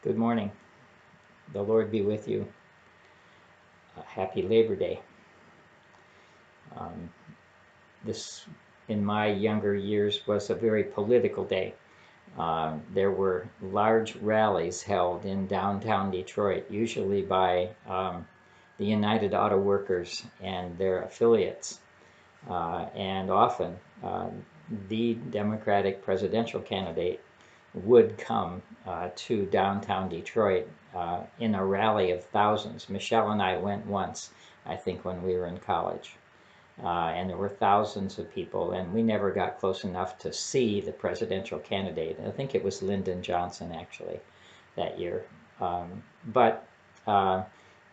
Good morning. The Lord be with you. Happy Labor Day. Um, this, in my younger years, was a very political day. There were large rallies held in downtown Detroit, usually by the United Auto Workers and their affiliates, and often the Democratic presidential candidate would come to downtown Detroit in a rally of thousands. Michelle and I went once, I think, when we were in college. And there were thousands of people, and we never got close enough to see the presidential candidate. I think it was Lyndon Johnson, actually, that year. But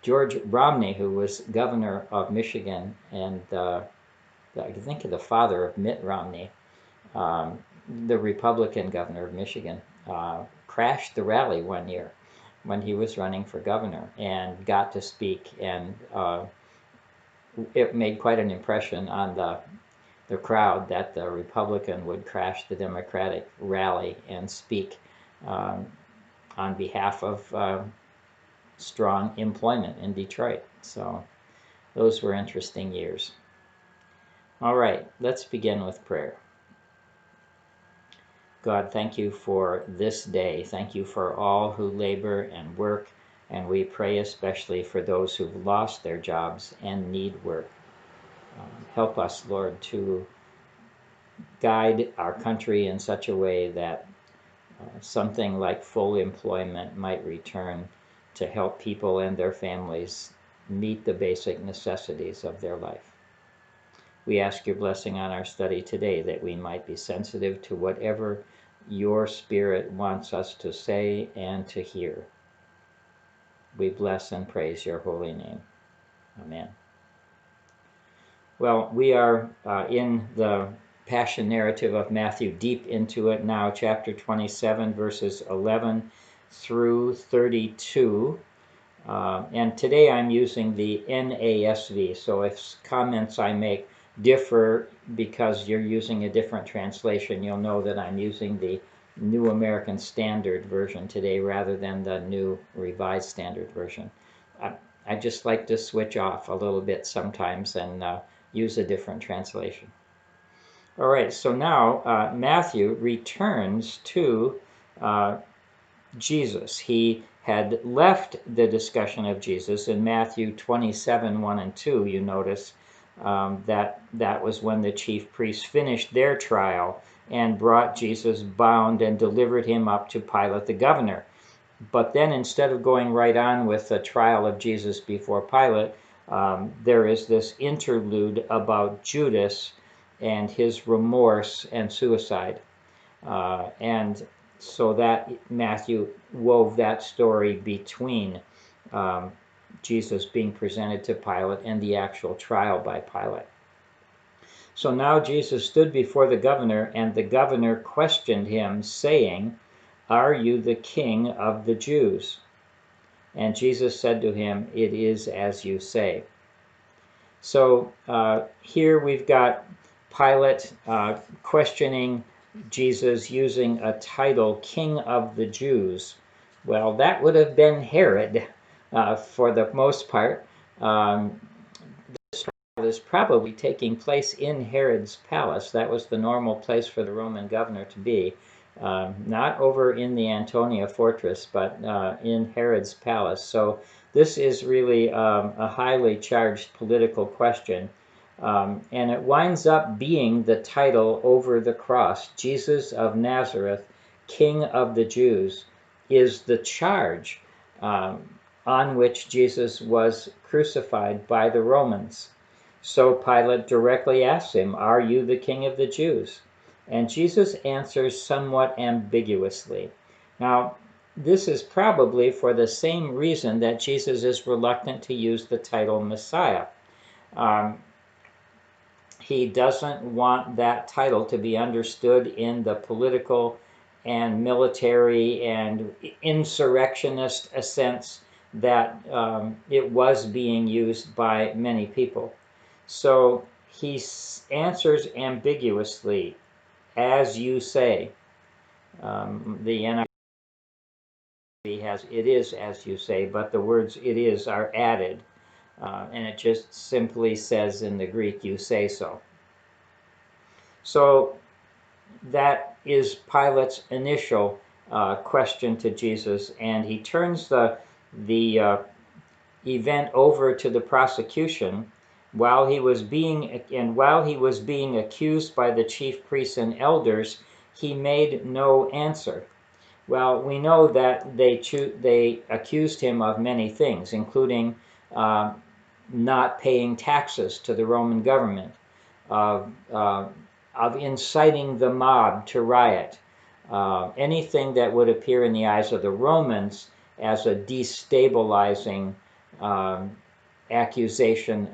George Romney, who was governor of Michigan, and I think the father of Mitt Romney, um, the Republican governor of Michigan, crashed the rally one year when he was running for governor and got to speak, and it made quite an impression on the crowd that the Republican would crash the Democratic rally and speak um, on behalf of strong employment in Detroit. So those were interesting years. All right, let's begin with prayer. God, thank you for this day. Thank you for all who labor and work, and we pray especially for those who've lost their jobs and need work. Help us, Lord, to guide our country in such a way that something like full employment might return to help people and their families meet the basic necessities of their life. We ask your blessing on our study today, that we might be sensitive to whatever your Spirit wants us to say and to hear. We bless and praise your holy name. Amen. Well, we are in the Passion narrative of Matthew, deep into it now, chapter 27, verses 11 through 32. And today I'm using the NASV, so if comments I make differ because you're using a different translation, you'll know that I'm using the New American Standard Version today rather than the New Revised Standard Version. I just like to switch off a little bit sometimes and use a different translation. All right, so now Matthew returns to Jesus. He had left the discussion of Jesus in Matthew 27, 1 and 2. You notice that was when the chief priests finished their trial and brought Jesus bound and delivered him up to Pilate the governor. But then instead of going right on with the trial of Jesus before Pilate, there is this interlude about Judas and his remorse and suicide. And so that Matthew wove that story between Jesus being presented to Pilate and the actual trial by Pilate. So now Jesus stood before the governor, and the governor questioned him, saying, "Are you the king of the Jews?" And Jesus said to him, "It is as you say." So here we've got Pilate questioning Jesus using a title, King of the Jews. Well, that would have been Herod for the most part. This trial is probably taking place in Herod's palace. That was the normal place for the Roman governor to be. Not over in the Antonia fortress, but in Herod's palace. So this is really a highly charged political question. And it winds up being the title over the cross. Jesus of Nazareth, King of the Jews, is the charge on which Jesus was crucified by the Romans. So Pilate directly asks him, "Are you the King of the Jews?" And Jesus answers somewhat ambiguously. Now, this is probably for the same reason that Jesus is reluctant to use the title Messiah. He doesn't want that title to be understood in the political and military and insurrectionist sense that it was being used by many people. So he answers ambiguously, "As you say." The has "it is as you say," but the words "it is" are added, and it just simply says in the Greek, "you say so." So that is Pilate's initial question to Jesus, and he turns the event over to the prosecution while he was being accused by the chief priests and elders. He made no answer. Well, we know that they accused him of many things, including uh, not paying taxes to the Roman government, of inciting the mob to riot, anything that would appear in the eyes of the Romans as a destabilizing um, accusation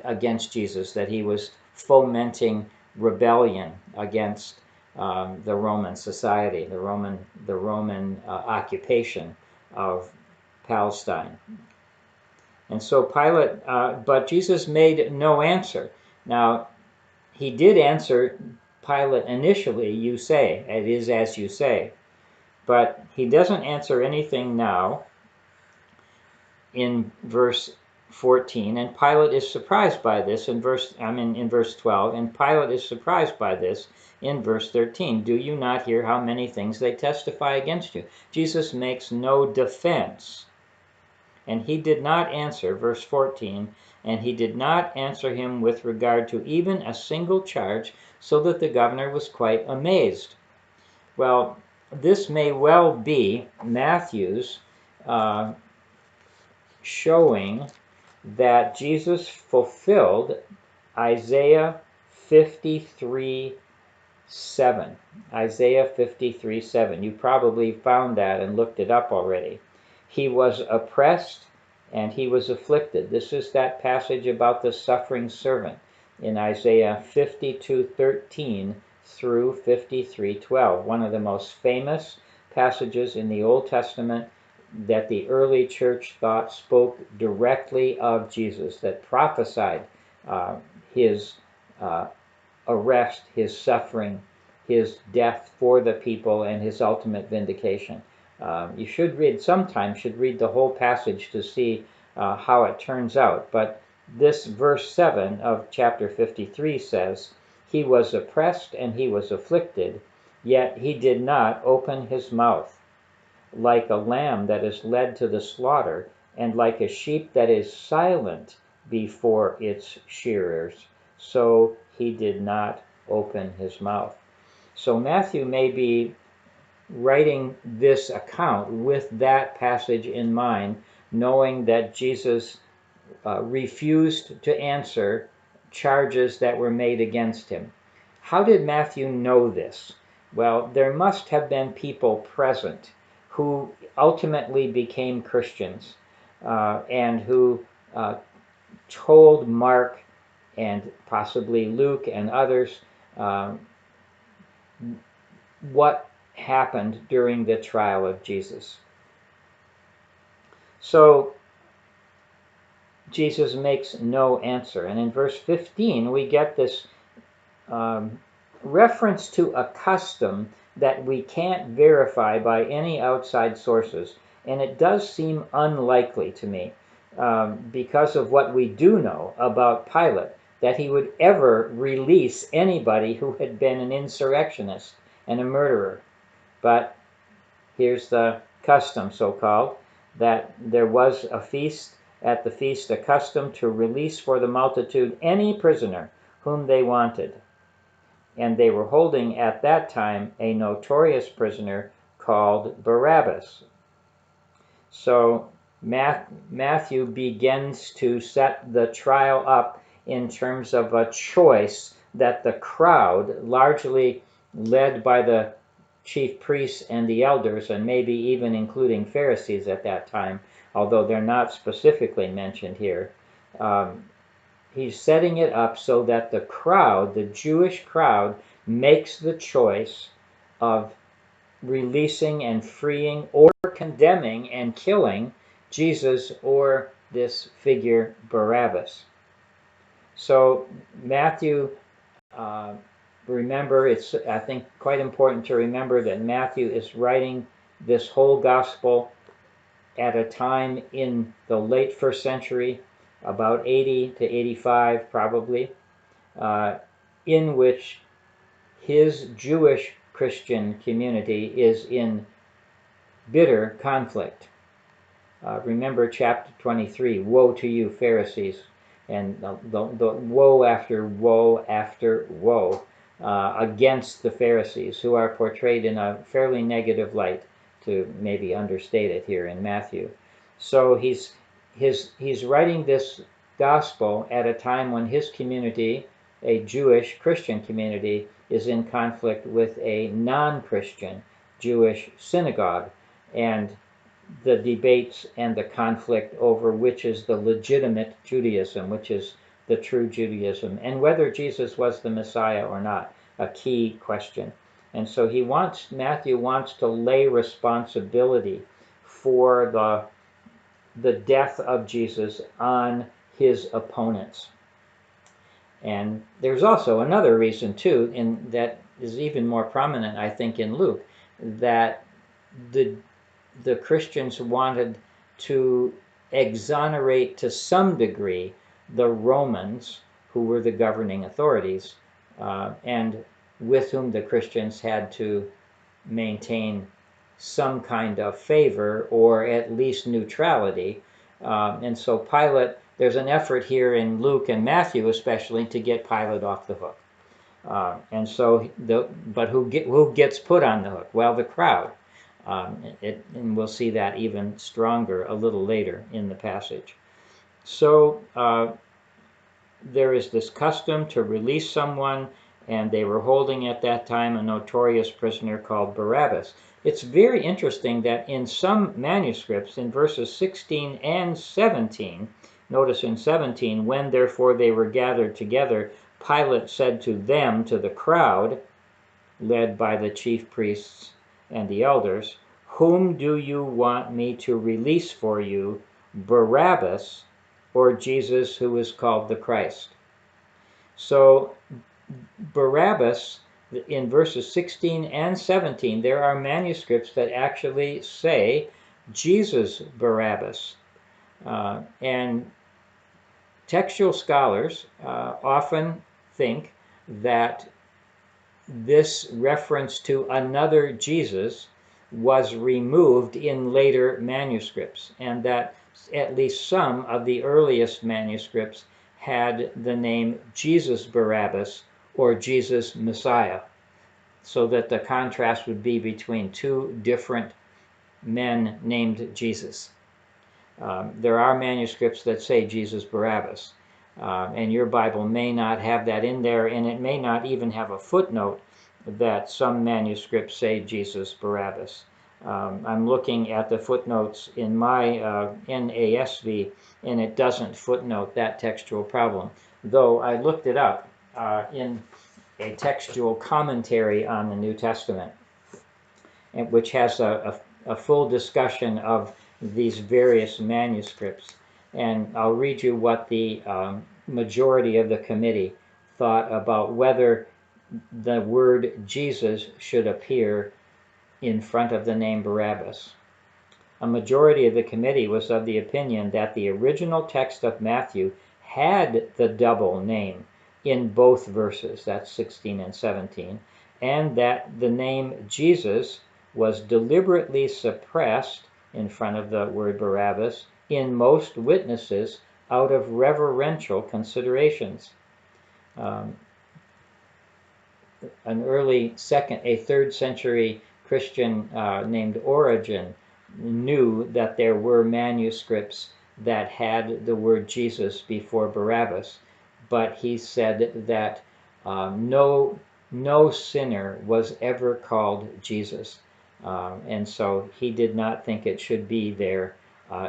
against Jesus, that he was fomenting rebellion against the Roman society, the Roman occupation of Palestine. And so but Jesus made no answer. Now, he did answer Pilate initially, "You say, it is as you say." But he doesn't answer anything now in verse 14, and Pilate is surprised by this in verse 12, and Pilate is surprised by this in verse 13. "Do you not hear how many things they testify against you?" Jesus makes no defense. And he did not answer, verse 14, and he did not answer him with regard to even a single charge, so that the governor was quite amazed. Well, this may well be Matthew's showing that Jesus fulfilled Isaiah 53:7. Isaiah 53:7. You probably found that and looked it up already. He was oppressed and he was afflicted. This is that passage about the suffering servant in Isaiah 52:13 through 53:12. One of the most famous passages in the Old Testament that the early church thought spoke directly of Jesus, that prophesied his arrest, his suffering, his death for the people, and his ultimate vindication. You should read the whole passage to see how it turns out. But this verse 7 of chapter 53 says, "He was oppressed and he was afflicted, yet he did not open his mouth. Like a lamb that is led to the slaughter, and like a sheep that is silent before its shearers, so he did not open his mouth." So Matthew may be writing this account with that passage in mind, knowing that Jesus refused to answer charges that were made against him. How did Matthew know this? Well, there must have been people present who ultimately became Christians and who told Mark and possibly Luke and others what happened during the trial of Jesus. So Jesus makes no answer. And in verse 15, we get this reference to a custom that we can't verify by any outside sources. And it does seem unlikely to me, because of what we do know about Pilate, that he would ever release anybody who had been an insurrectionist and a murderer. But here's the custom, so-called, that there was a feast, at the feast, a custom to release for the multitude any prisoner whom they wanted. And they were holding at that time a notorious prisoner called Barabbas. So Matthew begins to set the trial up in terms of a choice that the crowd, largely led by the chief priests and the elders, and maybe even including Pharisees at that time, although they're not specifically mentioned here, he's setting it up so that the crowd, the Jewish crowd, makes the choice of releasing and freeing or condemning and killing Jesus or this figure Barabbas. So Matthew, remember, it's, I think, quite important to remember that Matthew is writing this whole gospel at a time in the late first century, about 80 to 85 probably, in which his Jewish Christian community is in bitter conflict. Remember chapter 23, woe to you, Pharisees, and the woe after woe after woe against the Pharisees, who are portrayed in a fairly negative light, to maybe understate it here in Matthew. So he's writing this gospel at a time when his community, a Jewish Christian community, is in conflict with a non-Christian Jewish synagogue, and the debates and the conflict over which is the legitimate Judaism, which is the true Judaism, and whether Jesus was the Messiah or not, a key question. And so Matthew wants to lay responsibility for the death of Jesus on his opponents. And there's also another reason too, and that is even more prominent, I think, in Luke, that the Christians wanted to exonerate to some degree the Romans, who were the governing authorities, and with whom the Christians had to maintain some kind of favor or at least neutrality. And so Pilate, there's an effort here in Luke and Matthew especially to get Pilate off the hook. And so, but who gets put on the hook? Well, the crowd. And we'll see that even stronger a little later in the passage. So there is this custom to release someone, and they were holding at that time a notorious prisoner called Barabbas. It's very interesting that in some manuscripts, in verses 16 and 17, notice in 17, when therefore they were gathered together, Pilate said to them, to the crowd, led by the chief priests and the elders, whom do you want me to release for you, Barabbas or Jesus, who is called the Christ? So Barabbas, in verses 16 and 17, there are manuscripts that actually say Jesus Barabbas. And textual scholars often think that this reference to another Jesus was removed in later manuscripts, and that at least some of the earliest manuscripts had the name Jesus Barabbas or Jesus Messiah, so that the contrast would be between two different men named Jesus. There are manuscripts that say Jesus Barabbas, and your Bible may not have that in there, and it may not even have a footnote that some manuscripts say Jesus Barabbas. I'm looking at the footnotes in my NASV, and it doesn't footnote that textual problem, though I looked it up in a textual commentary on the New Testament, which has a full discussion of these various manuscripts. And I'll read you what the majority of the committee thought about whether the word Jesus should appear in front of the name Barabbas. A majority of the committee was of the opinion that the original text of Matthew had the double name in both verses, that's 16 and 17, and that the name Jesus was deliberately suppressed in front of the word Barabbas in most witnesses out of reverential considerations. A third century Christian named Origen knew that there were manuscripts that had the word Jesus before Barabbas, but he said that no sinner was ever called Jesus, and so he did not think it should be there,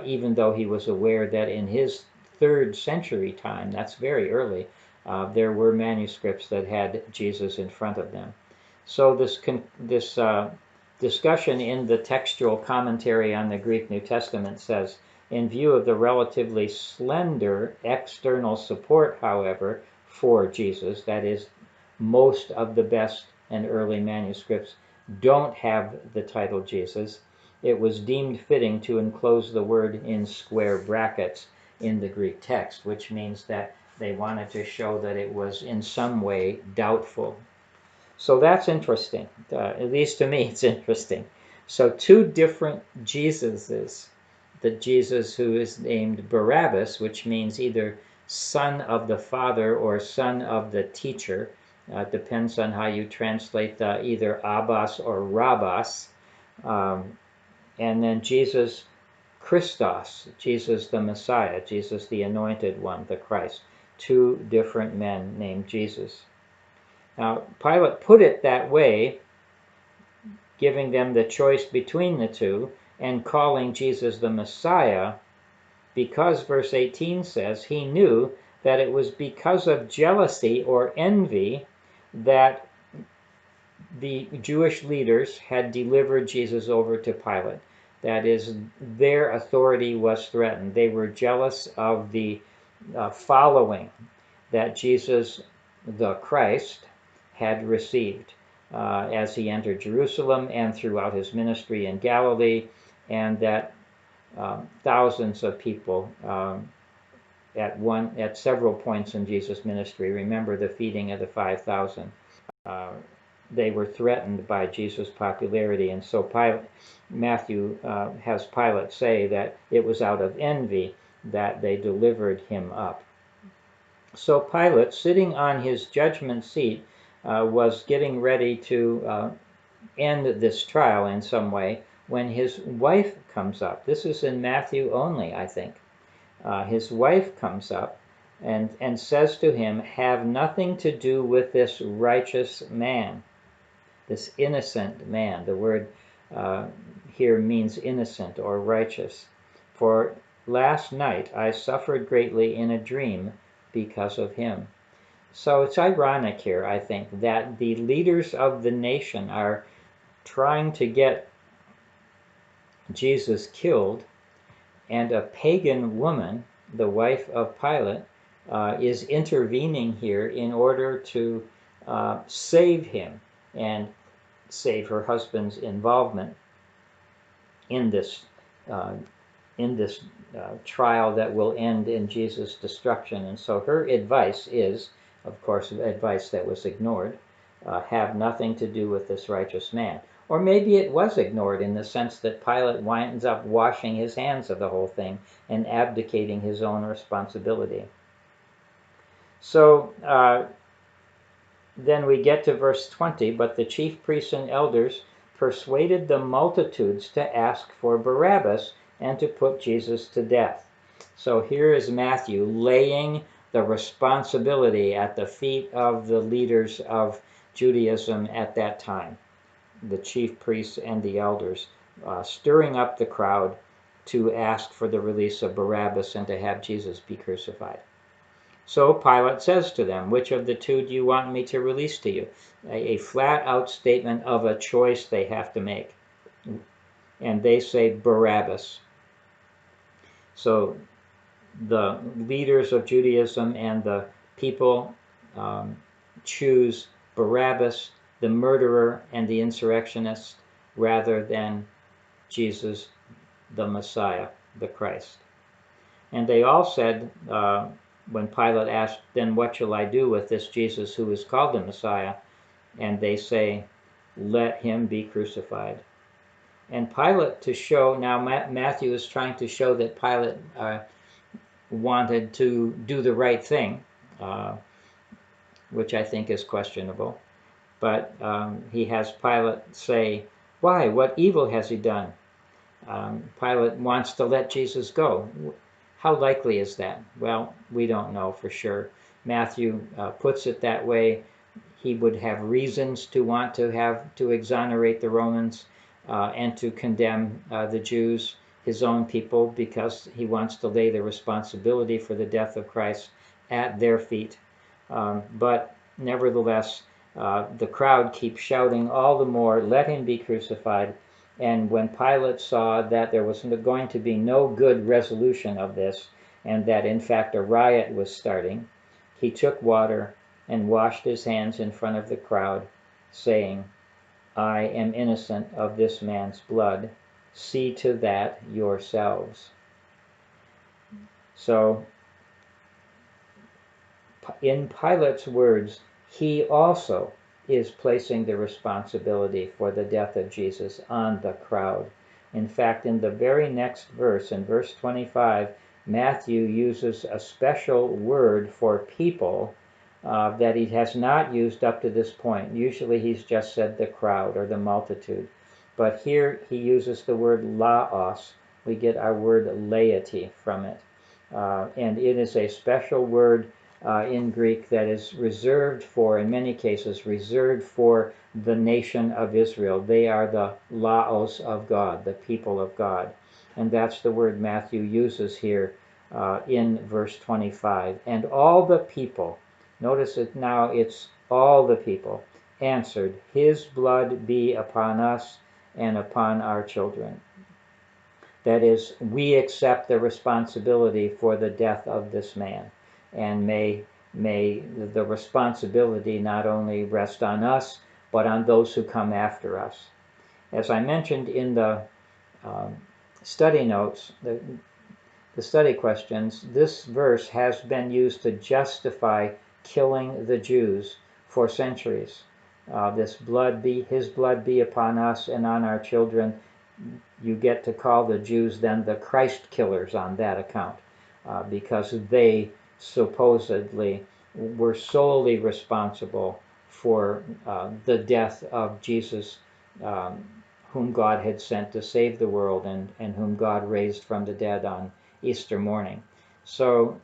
even though he was aware that in his 3rd century time, that's very early, there were manuscripts that had Jesus in front of them. So this discussion in the textual commentary on the Greek New Testament says, in view of the relatively slender external support, however, for Jesus, that is, most of the best and early manuscripts don't have the title Jesus, it was deemed fitting to enclose the word in square brackets in the Greek text, which means that they wanted to show that it was in some way doubtful. So that's interesting. At least to me, it's interesting. So two different Jesuses. The Jesus who is named Barabbas, which means either son of the father or son of the teacher. Depends on how you translate either Abbas or Rabbas. And then Jesus Christos, Jesus the Messiah, Jesus the Anointed One, the Christ. Two different men named Jesus. Now, Pilate put it that way, giving them the choice between the two and calling Jesus the Messiah, because verse 18 says he knew that it was because of jealousy or envy that the Jewish leaders had delivered Jesus over to Pilate. That is, their authority was threatened. They were jealous of the following that Jesus, the Christ, had received as he entered Jerusalem and throughout his ministry in Galilee, and that thousands of people at several points in Jesus' ministry. Remember the feeding of the 5,000. They were threatened by Jesus' popularity, and so Matthew has Pilate say that it was out of envy that they delivered him up. So Pilate, sitting on his judgment seat, was getting ready to end this trial in some way when his wife comes up. This is in Matthew only, I think. His wife comes up and says to him, "Have nothing to do with this righteous man." This innocent man. The word here means innocent or righteous. "For last night I suffered greatly in a dream because of him." So it's ironic here, I think, that the leaders of the nation are trying to get Jesus killed, and a pagan woman, the wife of Pilate, is intervening here in order to save him and save her husband's involvement in this trial that will end in Jesus' destruction. And so her advice is, of course, advice that was ignored, have nothing to do with this righteous man. Or maybe it was ignored in the sense that Pilate winds up washing his hands of the whole thing and abdicating his own responsibility. So then we get to verse 20, "But the chief priests and elders persuaded the multitudes to ask for Barabbas and to put Jesus to death." So here is Matthew laying the responsibility at the feet of the leaders of Judaism at that time, the chief priests and the elders, stirring up the crowd to ask for the release of Barabbas and to have Jesus be crucified. So Pilate says to them, "Which of the two do you want me to release to you?" A flat-out statement of a choice they have to make. And they say Barabbas. So the leaders of Judaism and the people choose Barabbas, the murderer and the insurrectionist, rather than Jesus, the Messiah, the Christ. And they all said, when Pilate asked, "Then what shall I do with this Jesus who is called the Messiah?" And they say, "Let him be crucified." And Pilate, to show, now Matthew is trying to show that Pilate wanted to do the right thing, which I think is questionable. But he has Pilate say, "Why? What evil has he done?" Pilate wants to let Jesus go. How likely is that? Well, we don't know for sure. Matthew puts it that way. He would have reasons to want to exonerate the Romans and to condemn the Jews, his own people, because he wants to lay the responsibility for the death of Christ at their feet. But nevertheless, the crowd keeps shouting all the more, "Let him be crucified." And when Pilate saw that there was going to be no good resolution of this, and that in fact a riot was starting, he took water and washed his hands in front of the crowd, saying, "I am innocent of this man's blood." See to that yourselves. So, in Pilate's words, he also is placing the responsibility for the death of Jesus on the crowd. In fact, in the very next verse, in verse 25, Matthew uses a special word for people that he has not used up to this point. Usually he's just said the crowd or the multitude. But here he uses the word laos. We get our word laity from it. And it is a special word in Greek that is reserved for, in many cases, reserved for the nation of Israel. They are the laos of God, the people of God. And that's the word Matthew uses here in verse 25. And all the people, notice it now, it's all the people, answered, his blood be upon us and upon our children. That is, we accept the responsibility for the death of this man. And may the responsibility not only rest on us, but on those who come after us. As I mentioned in the study notes, the study questions, this verse has been used to justify killing the Jews for centuries. His blood be upon us and on our children. You get to call the Jews then the Christ killers on that account, because they supposedly were solely responsible for the death of Jesus, whom God had sent to save the world and whom God raised from the dead on Easter morning. So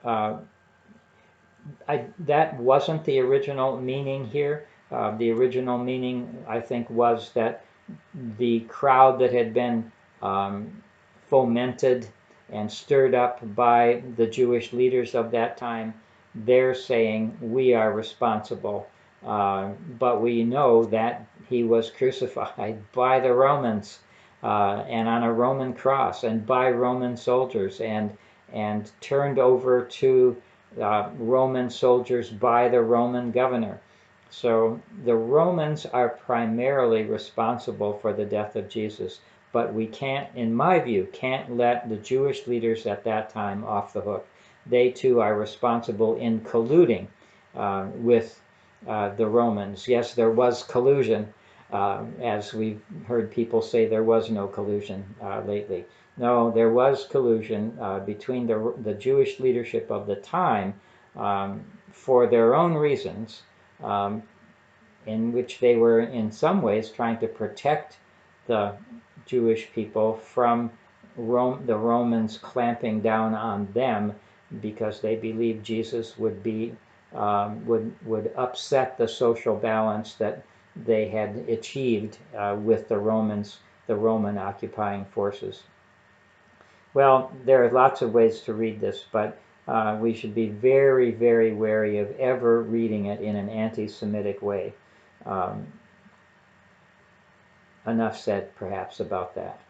that wasn't the original meaning here. The original meaning, I think, was that the crowd that had been fomented and stirred up by the Jewish leaders of that time, they're saying, we are responsible. But we know that he was crucified by the Romans and on a Roman cross and by Roman soldiers and turned over to Roman soldiers by the Roman governor. So the Romans are primarily responsible for the death of Jesus, but we can't, in my view, can't let the Jewish leaders at that time off the hook. They too are responsible in colluding with the Romans. Yes, there was collusion, as we've heard people say there was no collusion lately. No, there was collusion between the Jewish leadership of the time for their own reasons, in which they were in some ways trying to protect the Jewish people from the Romans clamping down on them, because they believed Jesus would be would upset the social balance that they had achieved with the Romans, the Roman occupying forces. Well, there are lots of ways to read this, but we should be very, very wary of ever reading it in an anti-Semitic way. Enough said, perhaps, about that.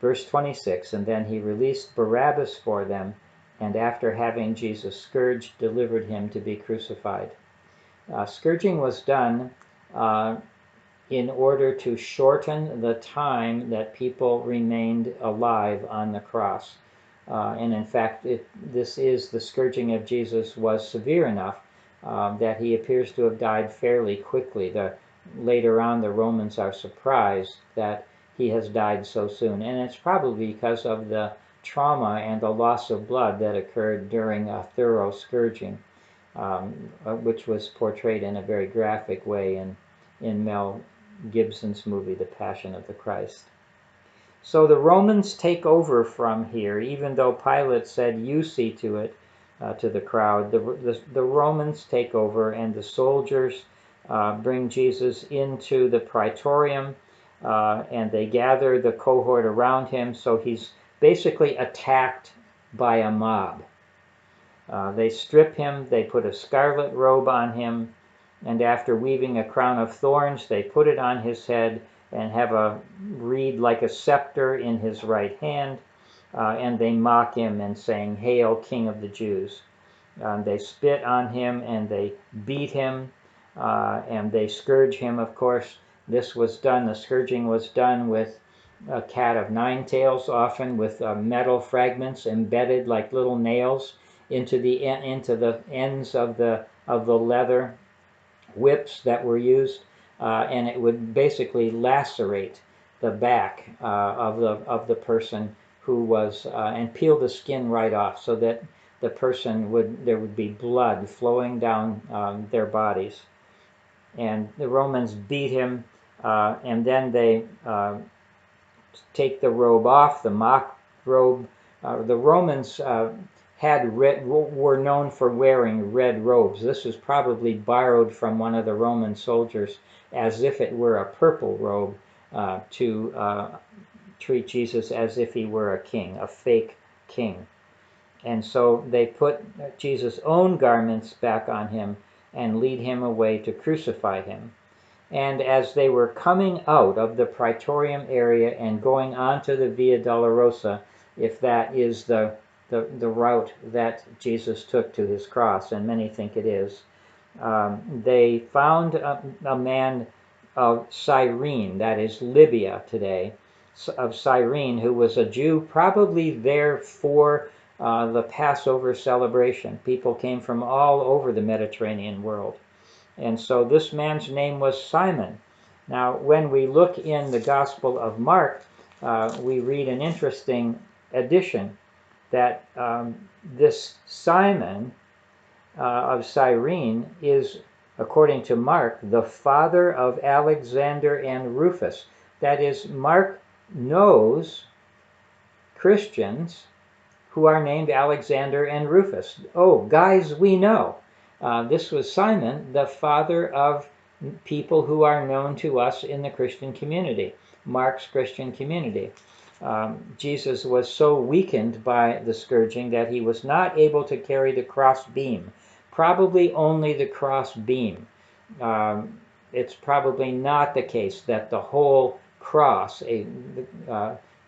Verse 26, and then he released Barabbas for them, and after having Jesus scourged, delivered him to be crucified. Scourging was done in order to shorten the time that people remained alive on the cross. And in fact, the scourging of Jesus was severe enough that he appears to have died fairly quickly. Later on, the Romans are surprised that he has died so soon. And it's probably because of the trauma and the loss of blood that occurred during a thorough scourging, which was portrayed in a very graphic way in Mel Gibson's movie, The Passion of the Christ. So the Romans take over from here, even though Pilate said, you see to it, to the crowd. The Romans take over, and the soldiers bring Jesus into the praetorium, and they gather the cohort around him, so he's basically attacked by a mob. They strip him, they put a scarlet robe on him, and after weaving a crown of thorns, they put it on his head and have a reed like a scepter in his right hand, and they mock him and saying, "Hail, King of the Jews." They spit on him and they beat him, and they scourge him. Of course, the scourging was done with a cat of nine tails, often with metal fragments embedded like little nails into the ends of the leather whips that were used, and it would basically lacerate the back of the person who was and peel the skin right off, so that the person there would be blood flowing down their bodies. And the Romans beat him, and then they take the robe off, the mock robe. The Romans were known for wearing red robes. This was probably borrowed from one of the Roman soldiers as if it were a purple robe, to treat Jesus as if he were a king, a fake king. And so they put Jesus' own garments back on him and lead him away to crucify him. And as they were coming out of the Praetorium area and going onto the Via Dolorosa, if that is the route that Jesus took to his cross, and many think it is, they found a man of Cyrene, that is Libya today, of Cyrene, who was a Jew, probably there for the Passover celebration. People came from all over the Mediterranean world. And so this man's name was Simon. Now, when we look in the Gospel of Mark, we read an interesting addition that this Simon of Cyrene is, according to Mark, the father of Alexander and Rufus. That is, Mark knows Christians who are named Alexander and Rufus. Oh, guys, we know. This was Simon, the father of people who are known to us in the Christian community, Mark's Christian community. Jesus was so weakened by the scourging that he was not able to carry the cross beam, probably only the cross beam. It's probably not the case that the whole cross,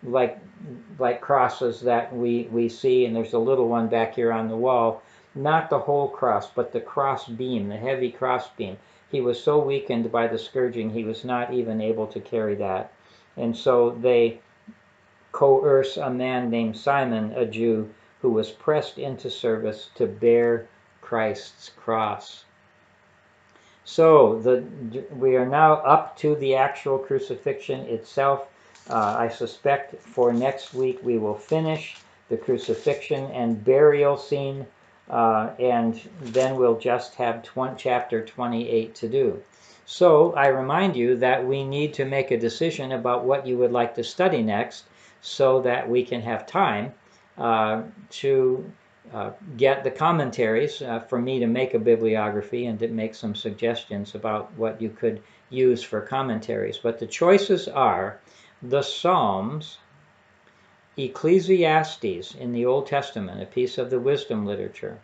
like crosses that we see, and there's a little one back here on the wall, not the whole cross, but the cross beam, the heavy cross beam. He was so weakened by the scourging, he was not even able to carry that. And so they coerce a man named Simon, a Jew, who was pressed into service to bear Christ's cross. So we are now up to the actual crucifixion itself. I suspect for next week we will finish the crucifixion and burial scene, and then we'll just have chapter 28 to do. So I remind you that we need to make a decision about what you would like to study next, so that we can have time to get the commentaries for me to make a bibliography and to make some suggestions about what you could use for commentaries. But the choices are the Psalms, Ecclesiastes in the Old Testament, a piece of the wisdom literature,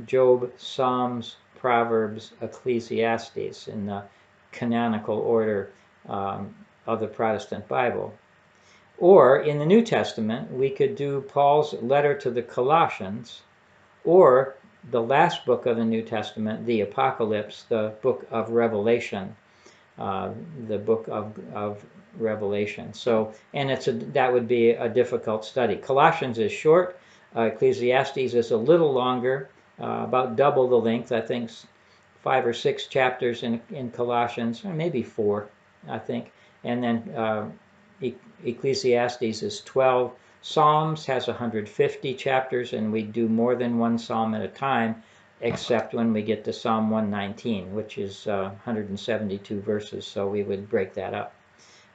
Job, Psalms, Proverbs, Ecclesiastes in the canonical order of the Protestant Bible. Or in the New Testament, we could do Paul's letter to the Colossians, or the last book of the New Testament, the Apocalypse, the book of Revelation, the book of Revelation. So, and that would be a difficult study. Colossians is short. Ecclesiastes is a little longer, about double the length. I think 5 or 6 chapters in Colossians, or maybe 4, I think. And then Ecclesiastes is 12. Psalms has 150 chapters, and we do more than one psalm at a time, except when we get to Psalm 119, which is 172 verses, so we would break that up.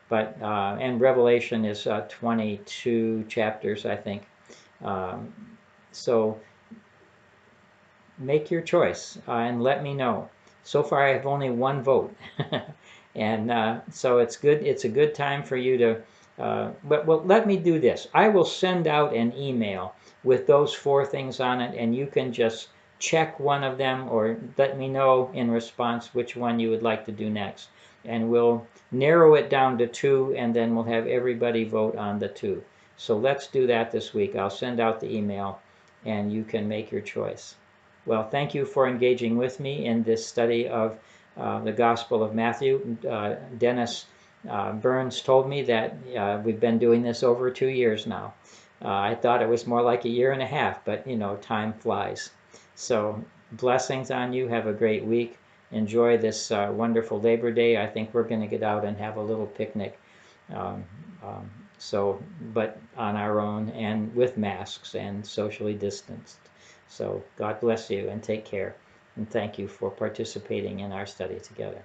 But and Revelation is 22 chapters, I think. So make your choice and let me know. So far, I have only one vote, and so it's good. It's a good time for you to. But well, let me do this. I will send out an email with those 4 things on it, and you can just check one of them or let me know in response which one you would like to do next. And we'll narrow it down to 2, and then we'll have everybody vote on the 2. So let's do that this week. I'll send out the email, and you can make your choice. Well, thank you for engaging with me in this study of the Gospel of Matthew. Dennis Burns told me that we've been doing this over 2 years now. I thought it was more like a year and a half, but time flies. So blessings on you. Have a great week. Enjoy this wonderful Labor Day. I think we're going to get out and have a little picnic. Um, um, but on our own and with masks and socially distanced. So God bless you and take care. And thank you for participating in our study together.